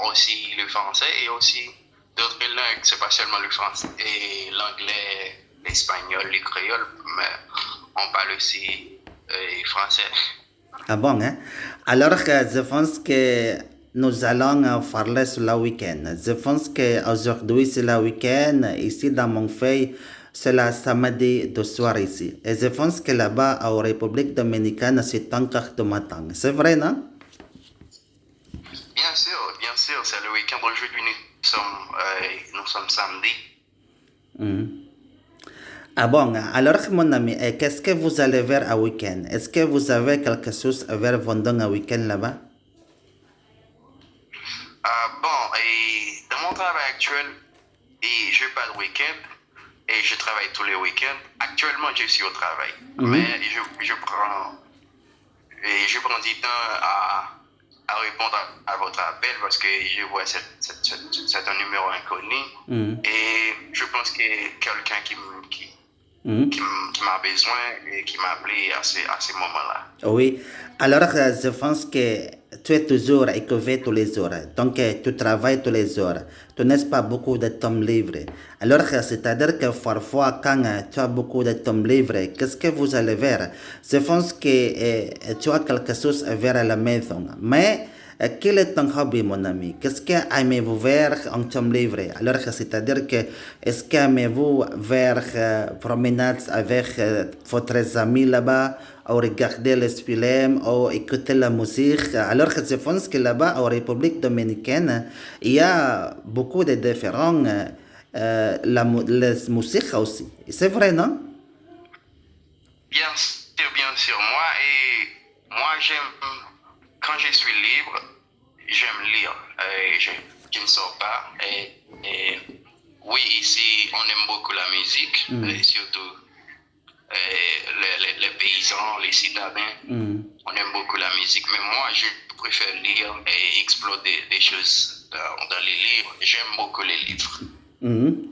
aussi le français et aussi d'autres langues. C'est pas seulement le français et l'anglais, l'espagnol, le créole, mais on parle aussi français. Ah bon, hein? Alors, je pense que nous allons parler sur le week-end. Je pense qu'aujourd'hui, c'est le week-end. Ici, dans mon pays, c'est le samedi de soir ici. Et je pense que là-bas, en République dominicaine, c'est encore de matin. C'est vrai, non? Bien sûr, c'est le week-end. Aujourd'hui, nous sommes samedi. Mhm. Ah bon, alors mon ami, qu'est-ce que vous allez faire à week-end? Est-ce que vous avez quelque chose à faire pendant un week-end là-bas? Bon, et dans mon travail actuel, et je pas le week-end et je travaille tous les week-ends. Actuellement, je suis au travail, mais Mhm. je prends du temps à répondre à votre appel parce que je vois c'est un numéro inconnu Mhm. et je pense que quelqu'un Mhm. qui m'a besoin et qui m'a appelé à ce moment-là. Oui, alors je pense que tu es toujours occupé tous les jours, donc tu travailles tous les jours, tu n'as pas beaucoup de temps libre. Alors c'est-à-dire que parfois quand tu as beaucoup de temps libre, qu'est-ce que vous allez faire? Je pense que tu as quelque chose à faire à la maison, mais quel est ton hobby, mon ami? Qu'est-ce que aimez-vous faire en temps libre? Alors, c'est-à-dire que est-ce que aimez-vous faire promenade avec votre amis là-bas, ou regarder les films, ou écouter la musique? Alors, je pense que là-bas, en République dominicaine, il y a beaucoup de différents les musiques aussi. C'est vrai, non? Bien sûr, moi quand je suis libre, j'aime lire. Je ne sors pas. Oui, ici, on aime beaucoup la musique, Mm. surtout les paysans, les citadins. Mm. On aime beaucoup la musique, mais moi, je préfère lire et explorer des choses dans les livres. J'aime beaucoup les livres. Mhm.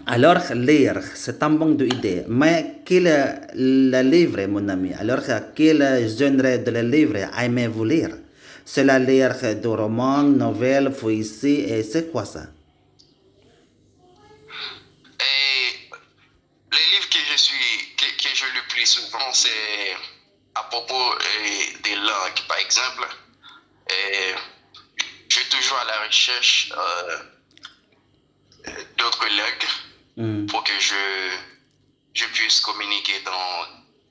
Alors, lire, c'est un bon idée. Mais quel est le livre, mon ami? Alors, quel genre de livre aimez-vous lire? C'est la lire de romans, nouvelles, poésie, et c'est quoi ça? Et les livres que je lis plus souvent, c'est à propos des langues. Par exemple, euh, je suis toujours à la recherche d'autres langues Mhm. pour que je puisse communiquer dans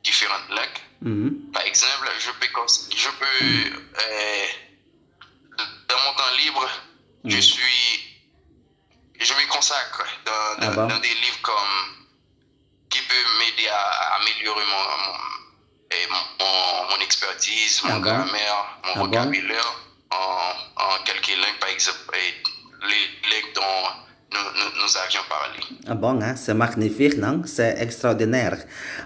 différentes langues. Mhm. Par exemple, dans mon temps libre, je Mhm. suis, je me consacre Ah bon? dans des livres comme qui peut m'aider à améliorer mon expertise, Ah mon bon? grammaire, mon Ah bon? vocabulaire en quelques langues, par exemple, les langues dont nous avions parlé. Ah bon, hein, c'est magnifique, non? C'est extraordinaire.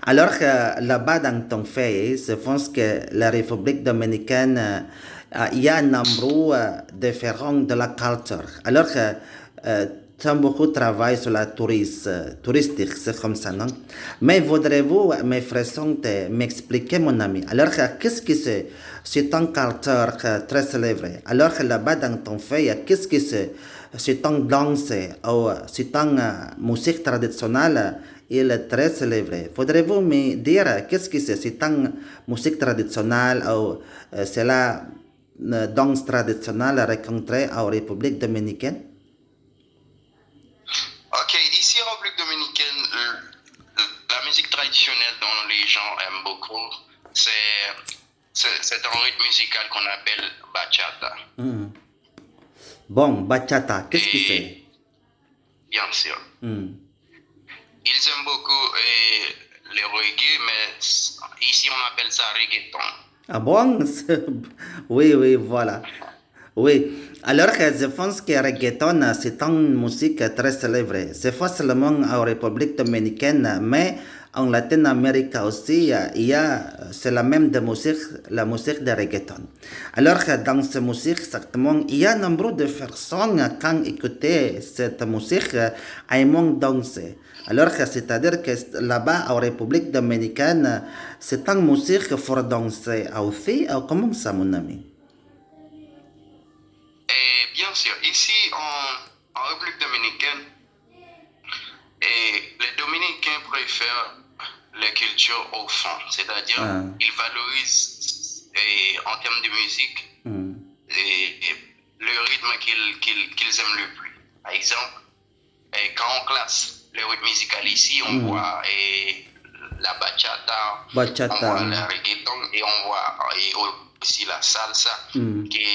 Alors, là-bas dans ton pays, je pense que la République dominicaine, il y a un nombre différent de la culture. Alors, tu as beaucoup de travail sur la touristique, c'est comme ça, non? Mais voudrez-vous me présenter, m'expliquer, mon ami? Alors, qu'est-ce que c'est? C'est une culture très célèbre. Alors, là-bas dans ton pays, qu'est-ce que c'est? C'est une danse ou c'est une musique traditionnelle, il est très célèbre. Faudrait-vous me dire qu'est-ce que c'est? C'est une musique traditionnelle ou c'est la danse traditionnelle rencontrée en République dominicaine? Ok, ici en République dominicaine, la musique traditionnelle dont les gens aiment beaucoup, c'est un rythme musical qu'on appelle bachata. Hmm. Bon, bachata, qu'est-ce que c'est? Et bien sûr, Hmm. ils aiment beaucoup le reggae, mais ici on appelle ça reggaeton. Ah bon? Oui, oui, voilà. Oui. Alors que je pense que reggaeton, c'est une musique très célèbre. C'est pas seulement en République dominicaine, mais en Latine-Amérique aussi, il y a, c'est la même de musique, la musique de reggaeton. Alors que dans cette musique, exactement, il y a un nombre de personnes qui écoutent cette musique, aiment danser. Alors que c'est-à-dire que là-bas, en République dominicaine, c'est une musique pour danser aussi, comment ça, mon ami? bien sûr. Ici, en République dominicaine, les Dominicains préfèrent les cultures au fond, c'est-à-dire Ah, ils valorisent en termes de musique hmm, le rythme qu'ils aiment le plus. Par exemple, quand on classe les rythmes musicaux ici, on voit la bachata, on bachata, voit le reggaeton et on voit aussi la salsa que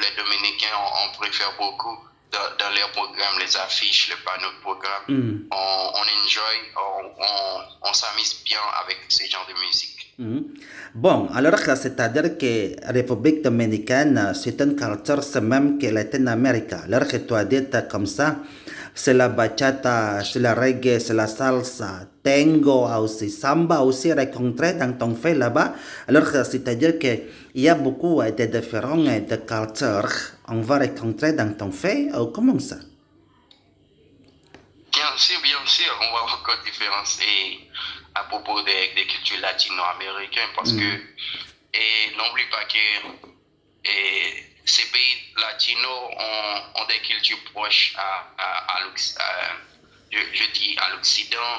les Dominicains on préfère beaucoup dans leurs programmes, les affiches, les panneaux de programme. On enjoy, on s'amuse bien avec ce genre de musique. Bon, alors c'est-à-dire que la République dominicaine, c'est une culture, c'est même que Latine-Amérique. Alors que tu as dit comme ça, c'est la bachata, c'est la reggae, c'est la salsa, tango aussi, samba aussi rencontré dans ton fait là-bas. Alors c'est-à-dire qu'il y a beaucoup de différents de cultures, on va rencontrer dans ton fait, ou comment ça? Bien sûr, on va encore différencier à propos des cultures latino-américaines parce que n'oublie pas que ces pays latinos ont des cultures proches je dis à l'Occident.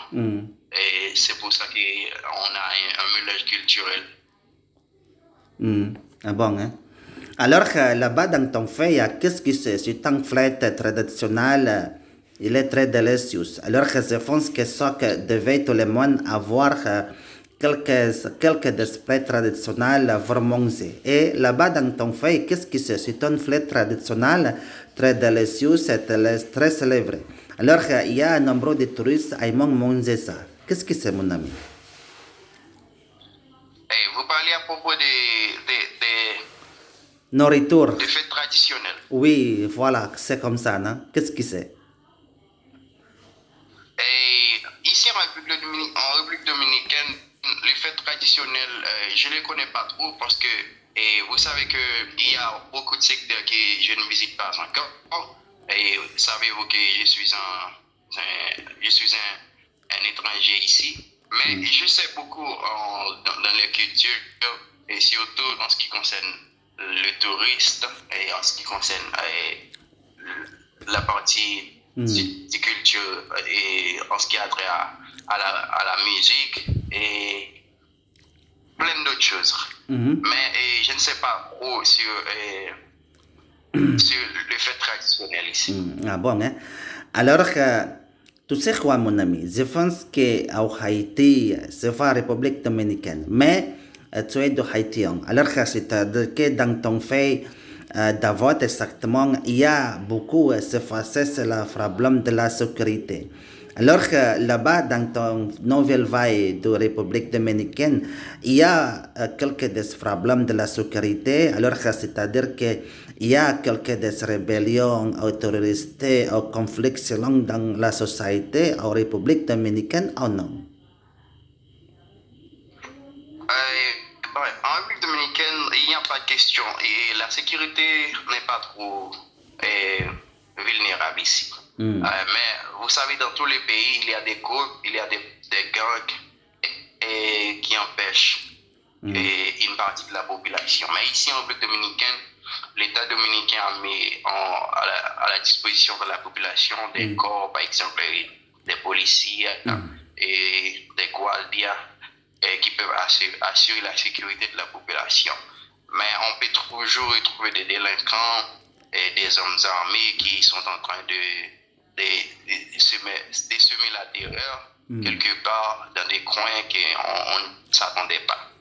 Et c'est pour ça qu'on a un mélange culturel. Ah bon, hein? Alors là-bas dans ton fait, qu'est-ce que c'est un fête traditionnel, il est très délicieux. Alors que je pense que ça que devait tout le monde avoir quelques displays traditionnels vraiment manger. Et là-bas dans ton fait, qu'est-ce que c'est un fête traditionnel très délicieux, c'est très célèbre. Alors il y a un nombre de touristes qui vont manger ça. Qu'est-ce que c'est mon ami? Et vous parlez à propos Nourriture. des fêtes traditionnelles. Oui, voilà, c'est comme ça, non? Qu'est-ce que c'est? Et ici en République dominicaine, les fêtes traditionnelles, je ne les connais pas trop parce que vous savez qu'il y a beaucoup de secteurs que je ne visite pas encore. Et savez-vous que je suis un étranger ici. Mais je sais beaucoup dans les cultures et surtout en ce qui concerne le touriste et en ce qui concerne la partie de culture et en ce qui a trait à la musique et plein d'autres choses. Mais je ne sais pas trop sur le fait traditionnel ici. Ah bon, hein? Alors, tu sais quoi, mon ami? Je pense qu'au Haïti, c'est pas la République dominicaine, mais tu es de Haïtien. Alors, c'est-à-dire que dans ton fait d'avoir exactement, il y a beaucoup, c'est facile, c'est le problème de la sécurité. Alors là-bas, dans ton nouvelle vague de République dominicaine, il y a quelques des problèmes de la sécurité. Alors c'est-à-dire qu'il y a quelques des rébellions terroristes ou conflits selon dans la société en République dominicaine ou non? En République dominicaine, il n'y a pas de question. Et la sécurité n'est pas trop vulnérable ici. Mais vous savez, dans tous les pays, il y a des groupes, il y a des gangs qui empêchent une partie de la population. Mais ici, en République dominicaine, l'État dominicain a mis à la disposition de la population des corps, par exemple, des policiers et des guardias qui peuvent assurer la sécurité de la population. Mais on peut toujours retrouver des délinquants et des hommes armés qui sont en train de semer la terreur quelque part dans des coins qu'on ne s'attendait pas.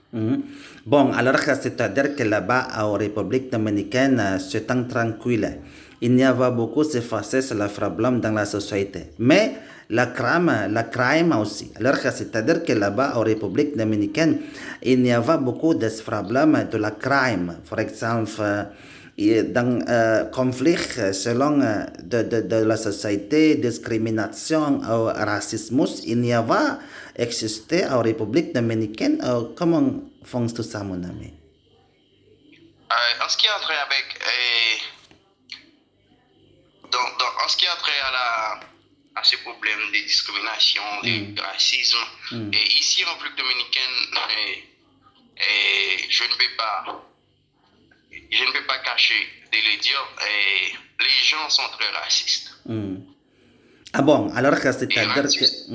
Bon, alors c'est-à-dire que là-bas, en République dominicaine, c'est tranquille. Il n'y a pas beaucoup de facettes sur le problème dans la société. Mais la crime aussi. Alors c'est-à-dire que là-bas, en République dominicaine, il n'y a pas beaucoup de problèmes de la crime. Par exemple, dans conflit selon de la société, discrimination ou racisme, il n'y a pas existé en République dominicaine. Comment fonctionne tout ça, mon ami? En ce qui a trait avec en ce qui a trait à ces problèmes de discrimination, de racisme, et ici en République dominicaine, je ne peux pas cacher de le dire, les gens sont très racistes. Ah bon, alors que Et c'est-à-dire que racistes.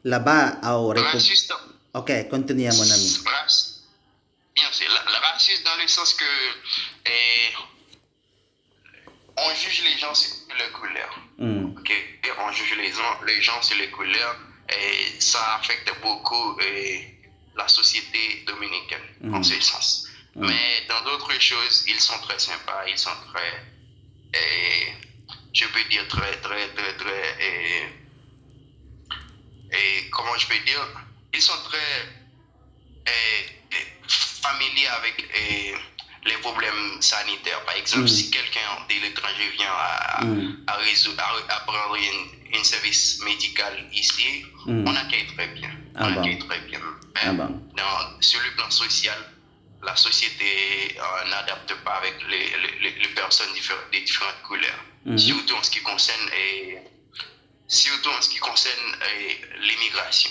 là-bas au République. Racistes, Ok, continue mon ami. bien sûr, la raciste dans le sens que eh, on juge les gens sur leur couleur. Ok? Et on juge les gens sur les couleurs et ça affecte beaucoup la société dominicaine en ce sens. Mais dans d'autres choses, ils sont très sympas, ils sont très, je peux dire comment je peux dire, ils sont très familiers avec les problèmes sanitaires. Par exemple, si quelqu'un de l'étranger vient à prendre un service médical ici, on accueille très bien. Sur le plan social, la société n'adapte pas avec les personnes de différentes couleurs. Surtout en ce qui concerne l'immigration.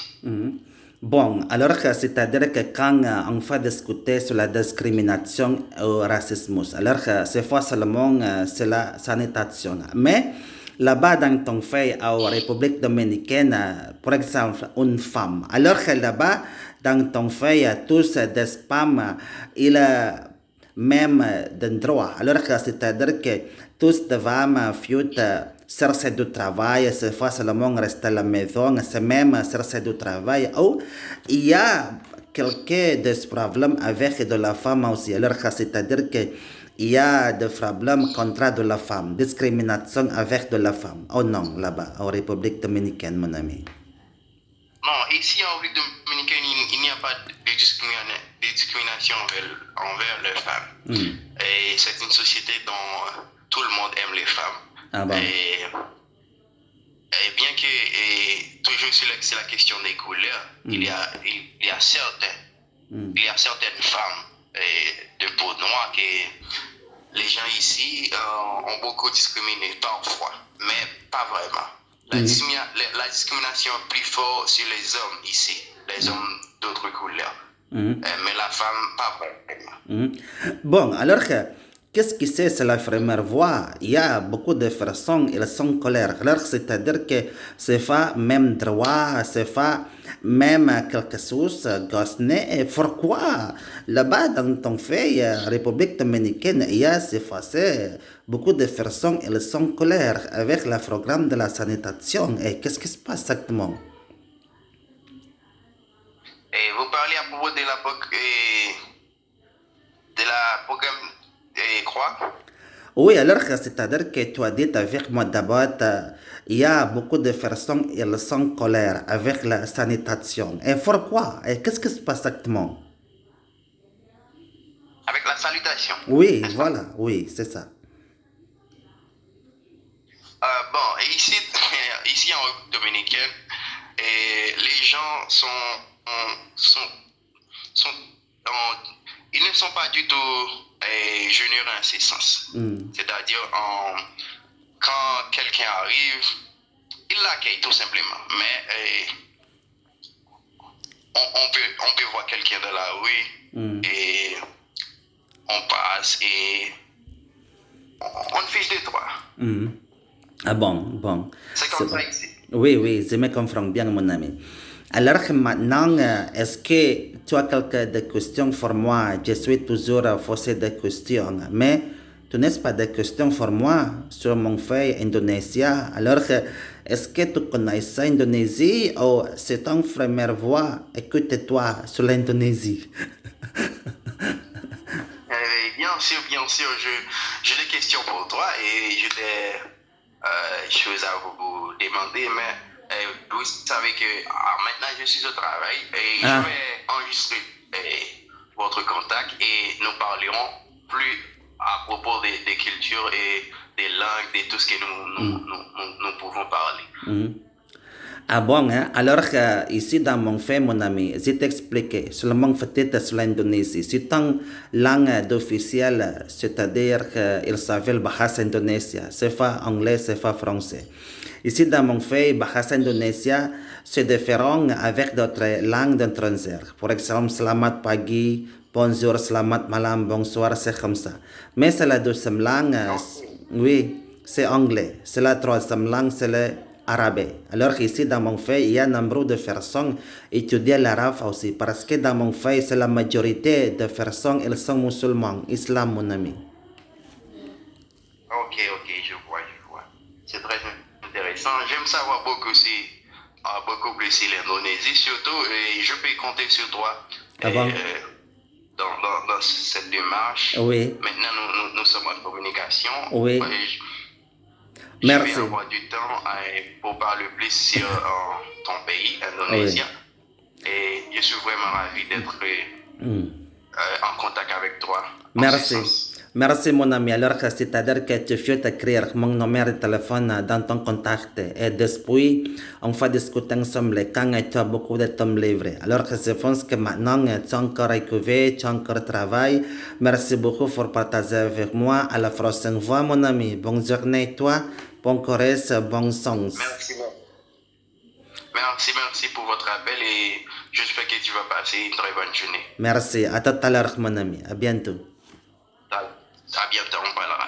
Bon, alors c'est-à-dire que quand on va discuter sur la discrimination et le racisme, alors c'est pas seulement c'est la sanitation. Mais là-bas dans ton pays en République dominicaine, par exemple, une femme. Alors que là-bas dans ton pays, tous des femmes, il a même d'un droit. Alors que c'est-à-dire que tous les femmes fuient chercher du travail, c'est pas seulement rester à la maison, c'est même chercher du travail. Ou il y a quelques des problèmes avec de la femme aussi. Alors que c'est-à-dire que il y a des problèmes contre de la femme, discrimination avec de la femme. Oh non, là-bas, en République dominicaine, mon ami. Non, ici en République dominicaine, il n'y a pas de discrimination envers les femmes. Et c'est une société dont tout le monde aime les femmes. Ah bon. Et bien que toujours sur la question des couleurs, il y a certaines femmes de peau noire que les gens ici ont beaucoup discriminé parfois, mais pas vraiment. La discrimination est plus forte sur les hommes ici, les hommes d'autres couleurs. Mais la femme, pas vraiment. Bon, alors qu'est-ce qui c'est la première voie? Il y a beaucoup de personnes, elles sont colère. Alors, c'est-à-dire que c'est pas même droit, c'est pas même quelque chose, gosné. Et pourquoi? Là-bas, dans ton pays, République dominicaine, il y a c'est facile. Beaucoup de personnes, elles sont colère avec le programme de la sanitation. Et qu'est-ce qui se passe exactement? Et vous parlez à propos de la programme quoi? Oui, alors c'est-à-dire que tu as dit avec moi d'abord, il y a beaucoup de personnes, elles sont colère avec la sanitation. Et pourquoi? Et qu'est-ce qui se passe exactement? Avec la salutation. Oui, voilà, oui, c'est ça. Bon, ici en République dominicaine, les gens ils ne sont pas du tout généreux en ce sens. C'est-à-dire, quand quelqu'un arrive, il l'accueille tout simplement. Mais on peut voir quelqu'un dans la rue et on passe et on fiche des droits. Ah bon. C'est comme ça ici. Oui, je me comprends bien, mon ami. Alors maintenant, est-ce que tu as quelques questions pour moi? Je suis toujours posé des questions, mais tu n'as pas de questions pour moi sur mon pays Indonésie. Alors, est-ce que tu connais l'Indonésie ou c'est ton première voix? Écoute-toi sur l'Indonésie. Bien sûr, j'ai des questions pour toi et j'ai des choses à vous demander, mais vous savez que maintenant je suis au travail et je vais enregistrer votre contact et nous parlerons plus à propos des cultures et des langues, de tout ce que nous pouvons parler. Ah bon, hein? Alors ici dans mon fait, mon ami, je t'explique seulement peut-être sur l'Indonésie. C'est une langue officielle, c'est-à-dire qu'il s'appelle Bahasa Indonesia. C'est pas anglais, c'est pas français. Ici dans mon fait, Bahasa Indonesia, c'est différent avec d'autres langues étrangères. Par exemple, Selamat pagi, bonjour, Selamat malam, bonsoir, c'est comme ça. Mais c'est la deuxième langue, oui. c'est anglais. C'est la troisième langue, c'est l'arabe. Alors ici, dans mon pays, il y a nombre de personnes qui étudient l'arabe aussi. Parce que dans mon pays, c'est la majorité de personnes, elles sont musulmans, islam, mon ami. Ok, ok, je vois, je vois. C'est très intéressant. J'aime savoir beaucoup aussi, beaucoup plus sur l'Indonésie, surtout, et je peux compter sur toi Ah bon? dans cette démarche. Oui, Maintenant, nous sommes en communication. oui. Je vais Merci. avoir du temps pour parler plus sur ton pays, Oui. Indonésie. Et je suis vraiment ravi d'être en contact avec toi. En ce Merci. sens. Merci mon ami. Alors, c'est-à-dire que tu veux écrire mon numéro de téléphone dans ton contact et depuis, on va discuter ensemble quand tu as beaucoup de temps libre. Alors, je pense que maintenant, tu as encore écouvé, tu as encore travail. Merci beaucoup pour partager avec moi. À la prochaine fois, mon ami. Bonne journée, toi. Bon courage, bon sens. Merci, merci pour votre appel et j'espère que tu vas passer une très bonne journée. Merci. À tout à l'heure, mon ami. À bientôt. À bientôt, on parlera.